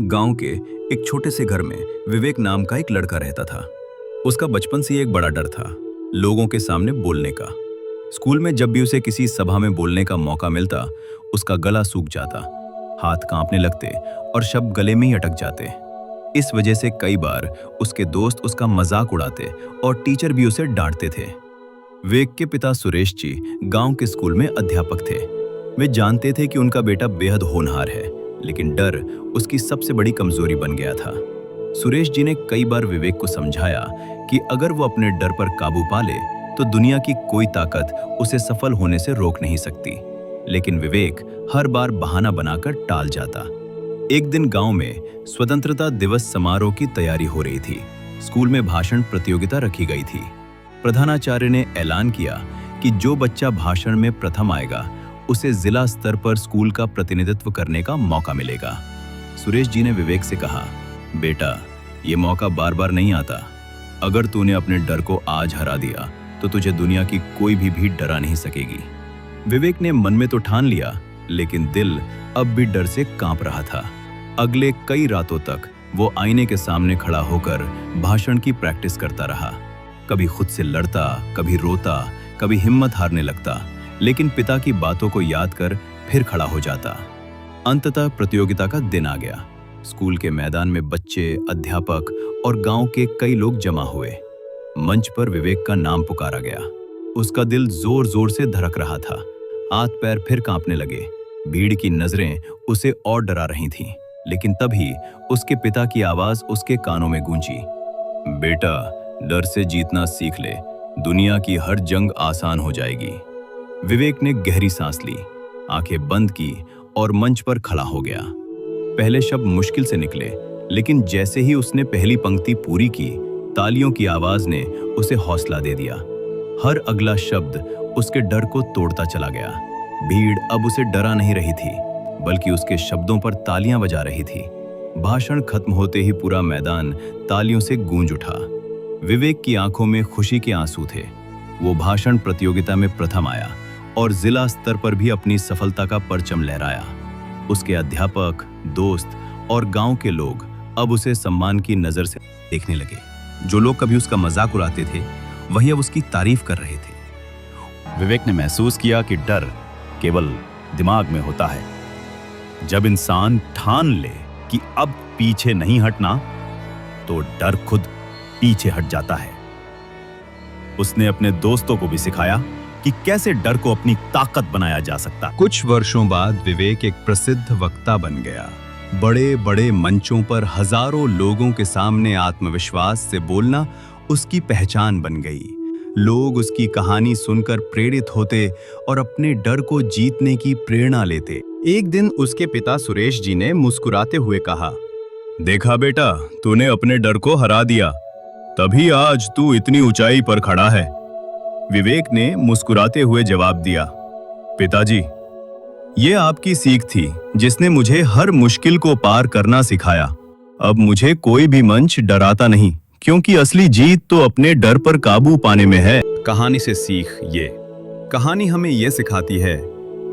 गांव के एक छोटे से घर में विवेक नाम का एक लड़का रहता था। उसका बचपन से ही एक बड़ा डर था, लोगों के सामने बोलने का। स्कूल में जब भी उसे किसी सभा में बोलने का मौका मिलता, उसका गला सूख जाता, हाथ कांपने लगते और शब्द गले में ही अटक जाते। इस वजह से कई बार उसके दोस्त उसका मजाक उड़ाते और टीचर भी उसे डांटते थे। विवेक के पिता सुरेश जी गांव के स्कूल में अध्यापक थे। वे जानते थे कि उनका बेटा बेहद होनहार है, लेकिन डर उसकी सबसे बड़ी कमजोरी बन गया था। सुरेश जी ने कई बार विवेक को समझाया कि अगर वो अपने डर पर काबू पा ले तो दुनिया की कोई ताकत उसे सफल होने से रोक नहीं सकती, लेकिन विवेक हर बार बहाना बनाकर टाल जाता। एक दिन गांव में स्वतंत्रता दिवस समारोह की तैयारी हो रही थी। स्कूल में भाषण प्रतियोगिता रखी गई थी। प्रधानाचार्य ने ऐलान किया कि जो बच्चा भाषण में प्रथम आएगा उसे जिला स्तर पर स्कूल का प्रतिनिधित्व करने का मौका मिलेगा। सुरेश जी ने विवेक से कहा, बेटा, ये मौका बार बार नहीं आता। अगर तूने अपने डर को आज हरा दिया तो तुझे दुनिया की कोई भी भीड़ डरा नहीं सकेगी। विवेक ने मन में तो ठान लिया, लेकिन दिल अब भी डर से कांप रहा था। अगले कई रातों तक वो आईने के सामने खड़ा होकर भाषण की प्रैक्टिस करता रहा। कभी खुद से लड़ता, कभी रोता, कभी हिम्मत हारने लगता, लेकिन पिता की बातों को याद कर फिर खड़ा हो जाता। अंततः प्रतियोगिता का दिन आ गया। स्कूल के मैदान में बच्चे, अध्यापक और गांव के कई लोग जमा हुए। मंच पर विवेक का नाम पुकारा गया। उसका दिल जोर जोर से धड़क रहा था। हाथ पैर फिर कांपने लगे। भीड़ की नजरें उसे और डरा रही थीं, लेकिन तभी उसके पिता की आवाज उसके कानों में गूंजी, बेटा, डर से जीतना सीख ले, दुनिया की हर जंग आसान हो जाएगी। विवेक ने गहरी सांस ली, आंखें बंद की और मंच पर खड़ा हो गया। पहले शब्द मुश्किल से निकले, लेकिन जैसे ही उसने पहली पंक्ति पूरी की, तालियों की आवाज ने उसे हौसला दे दिया। हर अगला शब्द उसके डर को तोड़ता चला गया। भीड़ अब उसे डरा नहीं रही थी, बल्कि उसके शब्दों पर तालियां बजा रही थी। भाषण खत्म होते ही पूरा मैदान तालियों से गूंज उठा। विवेक की आंखों में खुशी के आंसू थे। वो भाषण प्रतियोगिता में प्रथम आया और जिला स्तर पर भी अपनी सफलता का परचम लहराया। उसके अध्यापक, दोस्त और गांव के लोग अब उसे सम्मान की नजर से देखने लगे। जो लोग कभी उसका मजाक उड़ाते थे, वही अब उसकी तारीफ कर रहे थे। विवेक ने महसूस किया कि डर केवल दिमाग में होता है। जब इंसान ठान ले कि अब पीछे नहीं हटना, तो डर खुद पीछे हट जाता है। उसने अपने दोस्तों को भी सिखाया कि कैसे डर को अपनी ताकत बनाया जा सकता। कुछ वर्षों बाद विवेक एक प्रसिद्ध वक्ता बन गया। बड़े बड़े मंचों पर हजारों लोगों के सामने आत्मविश्वास से बोलना उसकी पहचान बन गई। लोग उसकी कहानी सुनकर प्रेरित होते और अपने डर को जीतने की प्रेरणा लेते। एक दिन उसके पिता सुरेश जी ने मुस्कुराते हुए कहा, देखा बेटा, तूने अपने डर को हरा दिया, तभी आज तू इतनी ऊंचाई पर खड़ा है। विवेक ने मुस्कुराते हुए जवाब दिया, पिताजी, ये आपकी सीख थी जिसने मुझे हर मुश्किल को पार करना सिखाया। अब मुझे कोई भी मंच डराता नहीं, क्योंकि असली जीत तो अपने डर पर काबू पाने में है। कहानी से सीख ये, कहानी हमें यह सिखाती है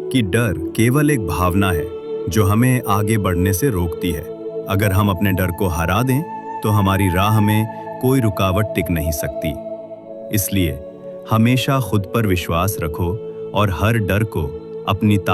कि डर केवल एक भावना है जो हमें आगे बढ़ने से रोकती है। अगर हम अपने डर को हरा दें तो हमारी राह में कोई रुकावट टिक नहीं सकती। इसलिए हमेशा खुद पर विश्वास रखो और हर डर को अपनी ताकत